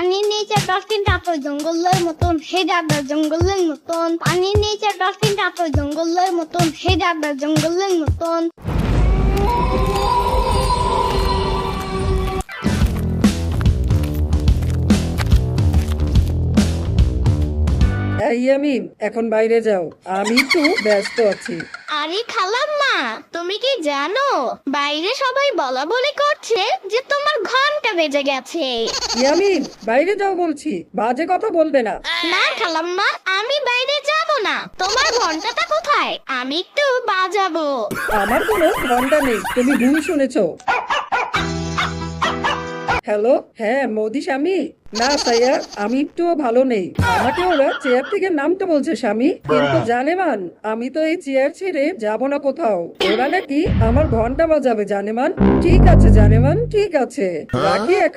পানির নিচে ডলফিনটা তো জঙ্গলের মতন, হে দাদা জঙ্গলের মতন। পানির নিচে ডলফিনটা তো জঙ্গলের মতন, হে দাদা জঙ্গলের মতন। এই ইয়ামিন, এখন বাইরে যাও, আমি একটু ব্যস্ত আছি। আরে খালাম্মা, তুমি কি জানো বাইরে সবাই বলা বলি করছে যে তোমার ঘন্টা বেজে গেছে। ইয়ামিন, বাইরে যাও বলছি, বাজে কথা বলবে না। না খালাম্মা, আমি বাইরে যাব না। তোমার ঘন্টাটা কোথায়? আমি একটু বাজাবো। আমার কোনো ঘন্টা নেই, তুমি ভুল শুনেছো। হ্যালো, হ্যাঁ মোদি স্বামী। না সাইয়া, আমি একটু ভালো নেই। আমাকে ওরা চেয়ার থেকে নামতে বলছে স্বামী, কিন্তু জানেমান আমি তো এই চেয়ার ছেড়ে যাব না কোথাও। ওরা নাকি আমার ঘন্টা বাজাবে জানেমান। ঠিক আছে জানেমান, ঠিক আছে, রাখি এখন।